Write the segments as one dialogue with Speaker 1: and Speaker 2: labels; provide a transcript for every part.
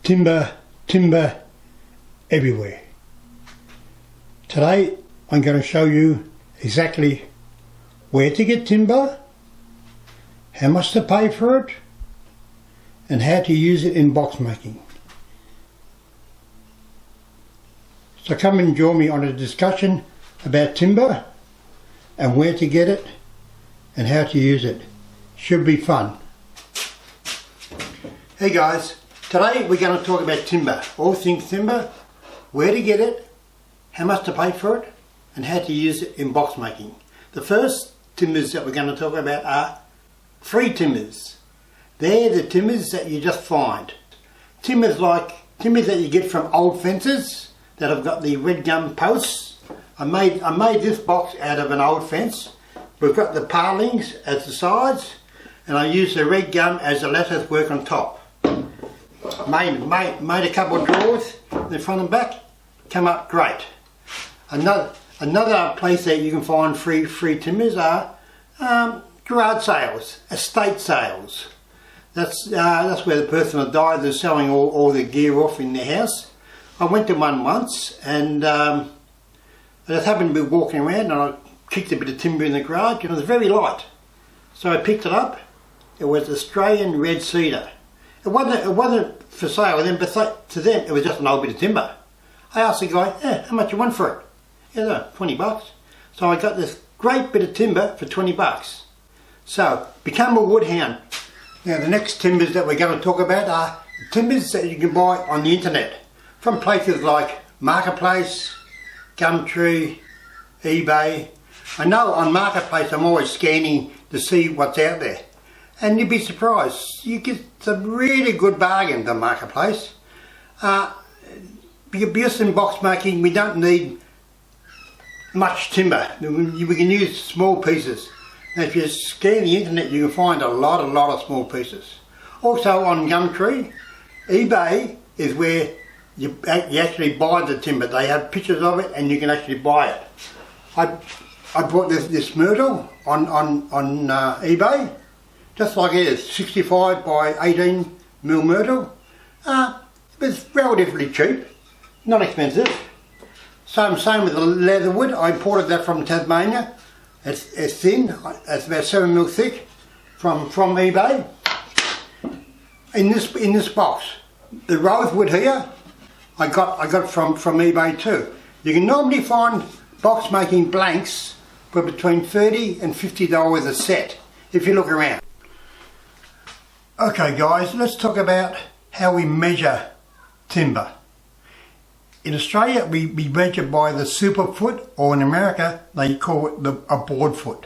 Speaker 1: timber everywhere. Today I'm going to show you exactly where to get timber, how much to pay for it, and how to use it in box making. So come and join me on a discussion about timber and where to get it and how to use it. Should be fun. Hey guys, today we're going to talk about timber, all things timber, where to get it, how much to pay for it, and how to use it in box making. The first timbers that we're going to talk about are free timbers. They're the timbers that you just find. Timbers like timbers that you get from old fences that have got the red gum posts. I made this box out of an old fence. We've got the palings as the sides, and I used the red gum as the lattice work on top. Made a couple of drawers in the front and back. Come up great. Another place that you can find free timbers are garage sales, estate sales. That's where the person that died is selling all the gear off in their house. I went to one once, and I just happened to be walking around, and I kicked a bit of timber in the garage, and it was very light. So I picked it up. It was Australian red cedar. It wasn't for sale then, but to them it was just an old bit of timber. I asked the guy, how much you want for it? Yeah, $20. So I got this great bit of timber for $20. So, become a woodhound. Now the next timbers that we're going to talk about are timbers that you can buy on the internet. From places like Marketplace, Gumtree, eBay. I know on Marketplace I'm always scanning to see what's out there. And you'd be surprised, you get some really good bargains on Marketplace. Because in box making we don't need much timber. We can use small pieces. Now if you scan the internet you can find a lot of small pieces. Also on Gumtree, eBay is where you actually buy the timber. They have pictures of it and you can actually buy it. I bought this myrtle on eBay, just like it is, 65 by 18 mil myrtle. It's relatively cheap, not expensive. Same with the leatherwood. I imported that from Tasmania. It's thin, it's about 7 mil thick from eBay. In this box, the rosewood here, I got from eBay too. You can normally find box making blanks for between $30 and $50 a set if you look around. Okay guys, let's talk about how we measure timber. In Australia we measure by the super foot, or in America they call it a board foot.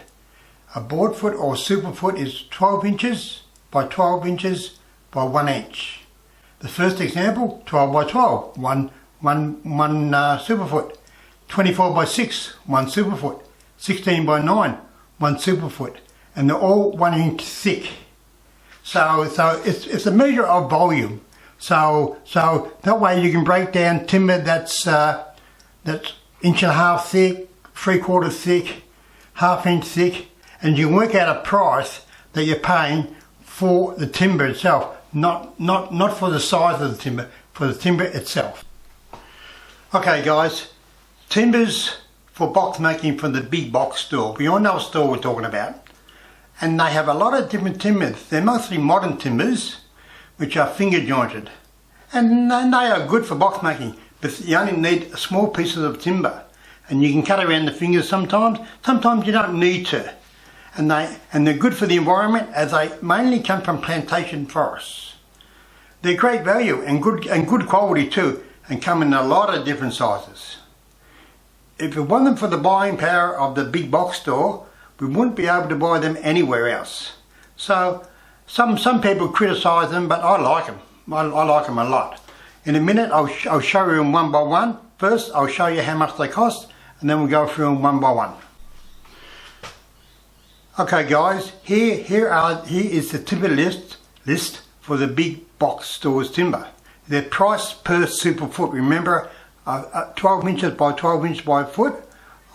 Speaker 1: A board foot or super foot is 12 inches by 12 inches by 1 inch. The first example, 12 by 12, one super foot. 24 by 6, 1 super foot. 16 by 9, 1 super foot. And they're all 1 inch thick. So it's a measure of volume. So that way you can break down timber that's inch and a half thick, 3/4 thick, ½ inch thick, and you can work out a price that you're paying for the timber itself, not for the size of the timber, for the timber itself. Okay guys, timbers for box making from the big box store. We all know what store we're talking about. And they have a lot of different timbers. They're mostly modern timbers, which are finger jointed. And they are good for box making, but you only need small pieces of timber. And you can cut around the fingers sometimes. Sometimes you don't need to. And they're good for the environment, as they mainly come from plantation forests. They're great value and good quality too, and come in a lot of different sizes. If it wasn't for the buying power of the big box store, we wouldn't be able to buy them anywhere else. So some people criticise them, but I like them. I like them a lot. In a minute I'll show you them one by one. First I'll show you how much they cost, and then we'll go through them one by one. Okay guys, here is the timber list for the big box store's timber. Their price per super foot. Remember, 12 inches by 12 inches by foot.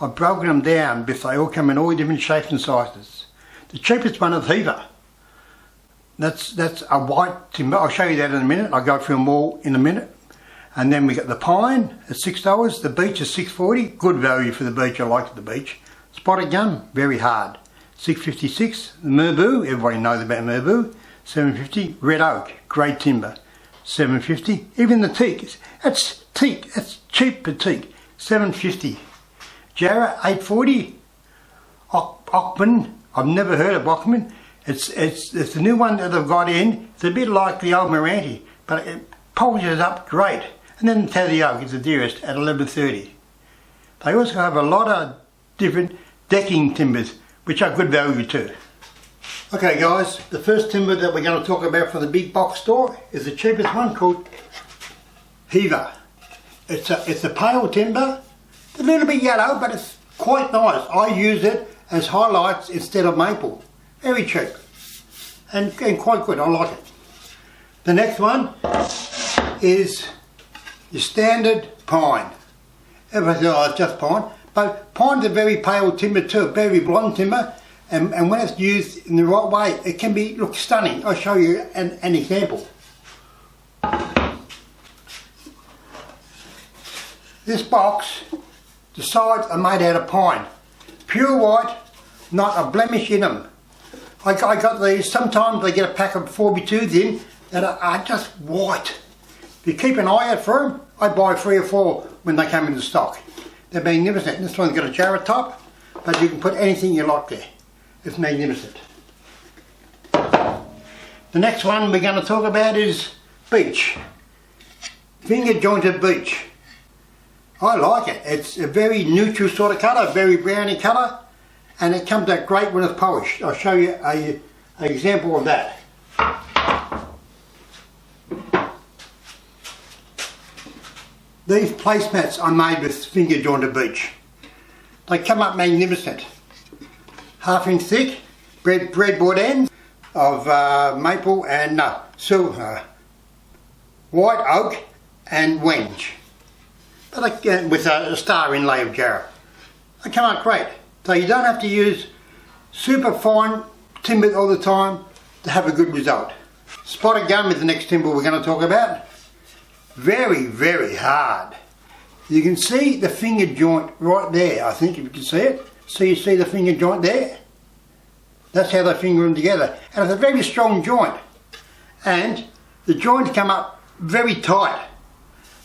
Speaker 1: I've broken them down because they all come in all different shapes and sizes. The cheapest one is heather. That's a white timber. I'll show you that in a minute. I'll go through them all in a minute. And then we got the pine at $6. The beech is $6.40. Good value for the beech. I like the beech. Spotted gum, very hard. $6.56. The merbau, everybody knows about merbau. $7.50. Red oak, great timber. $7.50. Even the teak. That's teak. That's cheap for teak. $7.50. Jarrah, $8.40. Ockman, I've never heard of Ockman. It's the new one that they've got in. It's a bit like the old Moranti, but it polishes up great. And then Tathy Oak is the dearest at $11.30. They also have a lot of different decking timbers, which are good value too. Okay guys, the first timber that we're going to talk about from the big box store is the cheapest one, called Heaver. It's a pale timber, a little bit yellow, but it's quite nice. I use it as highlights instead of maple. Very cheap and quite good. I like it. The next one is your standard pine. Everybody says, oh, it's just pine. But pine's a very pale timber too, very blonde timber, and when it's used in the right way, it can look stunning. I'll show you an example. This box, the sides are made out of pine. Pure white, not a blemish in them. I got these, sometimes I get a pack of 4x2s in that are just white. If you keep an eye out for them, I buy 3 or 4 when they come into stock. They're magnificent. This one's got a Jarrah top, but you can put anything you like there. It's magnificent. The next one we're going to talk about is beech. Finger jointed beech. I like it. It's a very neutral sort of colour, very browny colour, and it comes out great when it's polished. I'll show you an example of that. These placemats are made with finger jointed beech. They come up magnificent. 1/2 inch thick, breadboard ends of maple and silver, white oak and wenge. But with a star inlay of Jarrah. They come out great. So you don't have to use super fine timber all the time to have a good result. Spotted gum is the next timber we're going to talk about. Very, very hard. You can see the finger joint right there, I think, if you can see it. So you see the finger joint there? That's how they finger them together. And it's a very strong joint. And the joints come up very tight.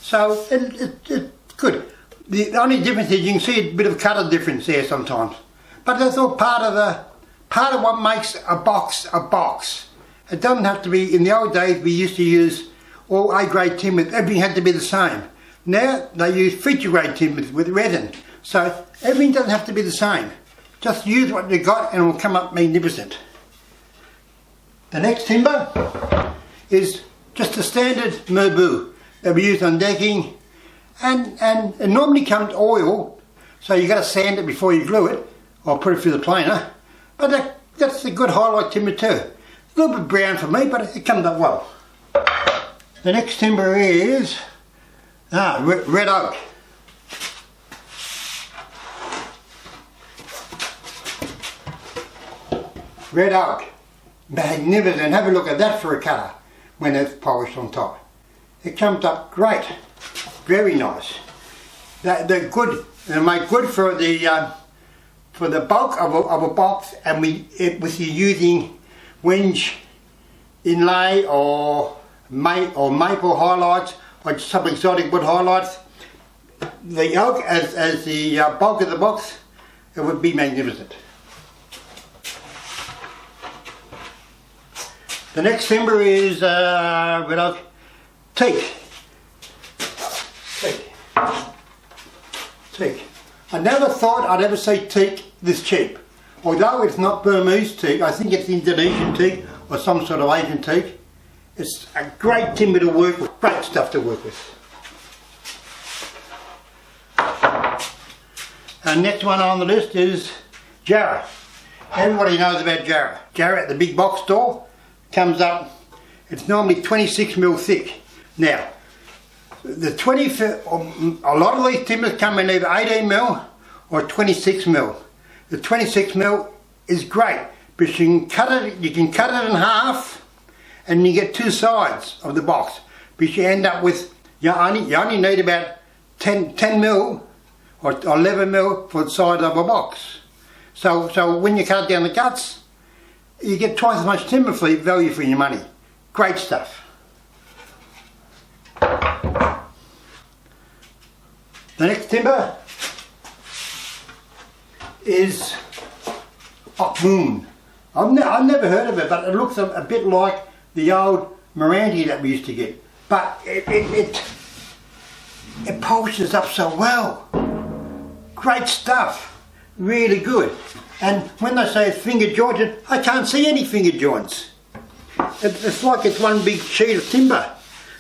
Speaker 1: So it's good. The only difference is you can see a bit of colour difference there sometimes. But that's all part of what makes a box a box. It doesn't have to be, in the old days we used to use all A-grade timbers, everything had to be the same. Now they use feature grade timbers with resin. So everything doesn't have to be the same. Just use what you got and it will come up magnificent. The next timber is just a standard merbau that we use on decking, and it normally comes oil, so you got to sand it before you glue it or put it through the planer. But that's a good highlight timber too. A little bit brown for me, but it comes up well. The next timber is red oak. Red oak, magnificent. Have a look at that for a colour when it's polished on top. It comes up great, very nice. They're good. They make good for the bulk of a box, and with you using wenge inlay or maple highlights or some exotic wood highlights. The oak as the bulk of the box, it would be magnificent. The next timber is red oak, teak. Teak. I never thought I'd ever see teak this cheap. Although it's not Burmese teak, I think it's Indonesian teak or some sort of Asian teak. It's a great timber to work with, great stuff to work with. And next one on the list is Jarrah. Everybody knows about Jarrah. Jarrah at the big box store comes up, it's normally 26mm thick. Now, a lot of these timbers come in either 18mm or 26mm. The 26mm is great because you can cut it in half and you get two sides of the box, but you end up with, you only need about 10 mil or 11 mil for the side of a box. So when you cut down the guts, you get twice as much timber for value for your money. Great stuff. The next timber is Moon. I've never heard of it, but it looks a bit like the old Meranti that we used to get. But it polishes up so well. Great stuff. Really good. And when they say it's finger jointed, I can't see any finger joints. It's like it's one big sheet of timber.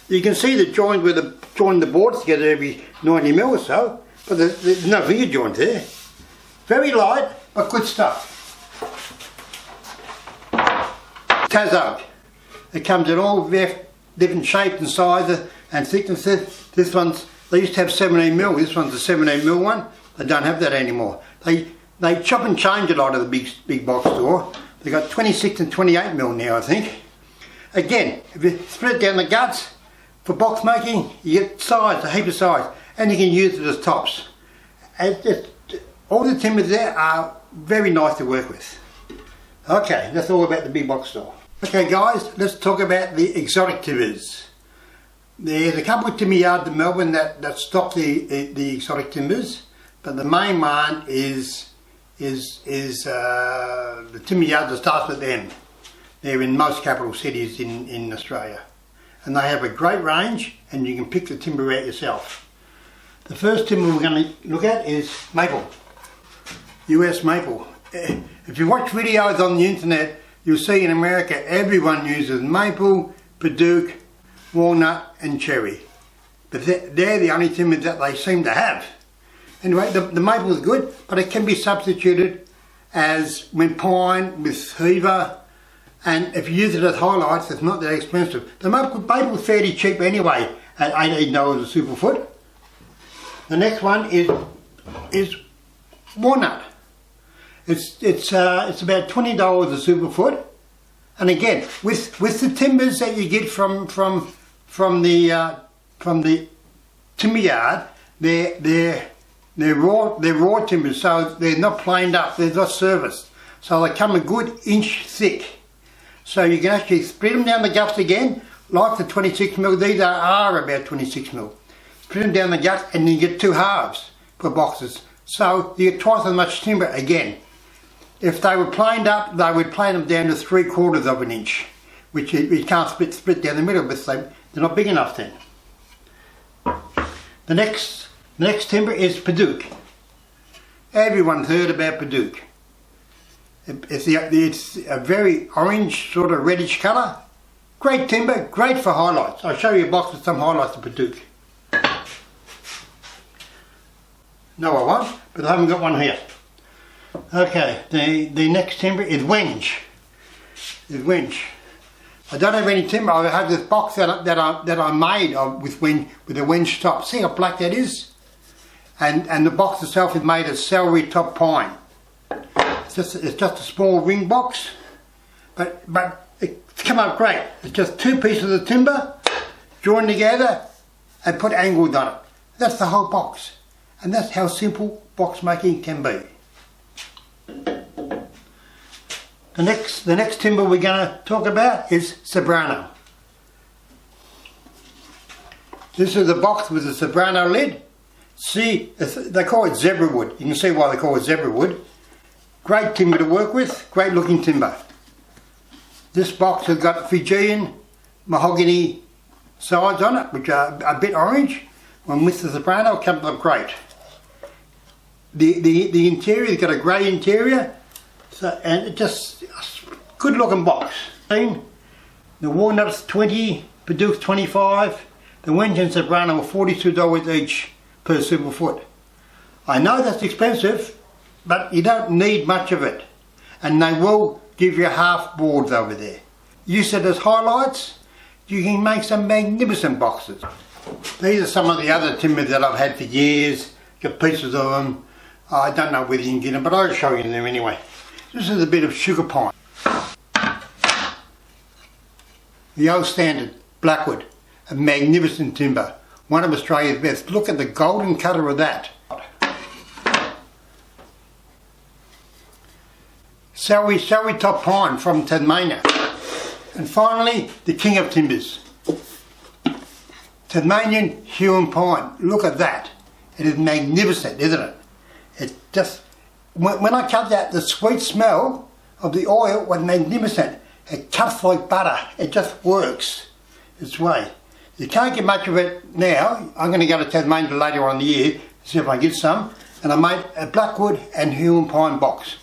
Speaker 1: You can see the joint where they join the boards together every 90 mil or so, but there's no finger joint there. Very light, but good stuff. Tazo. It comes in all different shapes and sizes and thicknesses. This one's, they used to have 17 mil. This one's a 17 mil one. They don't have that anymore. They chop and change a lot of the big box store. They got 26 and 28 mil now, I think. Again, if you split it down the guts for box making, you get size, a heap of size, and you can use it as tops. All the timbers there are very nice to work with. Okay, that's all about the big box store. Okay guys, let's talk about the exotic timbers. There's a couple of timber yards in Melbourne that stock the exotic timbers, but the main one is the timber yard that starts with M. They're in most capital cities in Australia, and they have a great range, and you can pick the timber out yourself. The first timber we're going to look at is maple, US maple. If you watch videos on the internet, you'll see in America everyone uses maple, padauk, walnut and cherry, but they're the only timbers that they seem to have. Anyway, the maple is good, but it can be substituted as with pine, with heather, and if you use it as highlights, it's not that expensive. The maple is fairly cheap anyway, at $18 a super foot. The next one is walnut. It's about $20 a super foot, and again with the timbers that you get from the timber yard, they're raw timbers, so they're not planed up, they're not serviced, so they come a good inch thick. So you can actually split them down the guts again, like the 26 mil. These are about 26 mil. Split them down the guts, and then you get two halves for boxes. So you get twice as much timber again. If they were planed up, they would plane them down to 3/4 of an inch, which you can't split down the middle, but they're not big enough then. The next timber is padauk. Everyone's heard about padauk. It's a very orange, sort of reddish colour. Great timber, great for highlights. I'll show you a box with some highlights of padauk. No, I won't, but I haven't got one here. Okay, the next timber is wenge. I don't have any timber. I have this box that I made with a wenge top. See how black that is? And the box itself is made of celery top pine. It's just a small ring box, but it's come out great. It's just two pieces of timber joined together and put angles on it. That's the whole box, and that's how simple box making can be. The next timber we're going to talk about is Sobrano. This is a box with a Sobrano lid. See, they call it zebra wood. You can see why they call it zebra wood. Great timber to work with, great looking timber. This box has got Fijian mahogany sides on it, which are a bit orange. When with the Sobrano, it comes up great. The interior has got a grey interior, and it's just a good looking box. The walnut's 20, padauk's 25, the wenge and Sobrano are $42 each per super foot. I know that's expensive, but you don't need much of it, and they will give you half boards over there. Use it as highlights, you can make some magnificent boxes. These are some of the other timbers that I've had for years, got pieces of them. I don't know whether you can get them, but I'll show you them anyway. This is a bit of sugar pine. the old standard blackwood, a magnificent timber, one of Australia's best. Look at the golden colour of that. Salvie top pine from Tasmania. And finally, the king of timbers, Tasmanian Huon pine. Look at that. It is magnificent, isn't it? It just, when I cut that, the sweet smell of the oil was magnificent. It cuts like butter. It just works its way. You can't get much of it now. I'm going to go to Tasmania later on in the year, see if I can get some. And I made a blackwood and Huon pine box.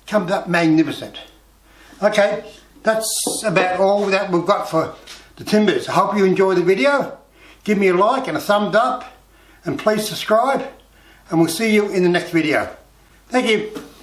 Speaker 1: Comes up magnificent. Okay, that's about all that we've got for the timbers. I hope you enjoy the video. Give me a like and a thumbs up, and please subscribe, and we'll see you in the next video. Thank you.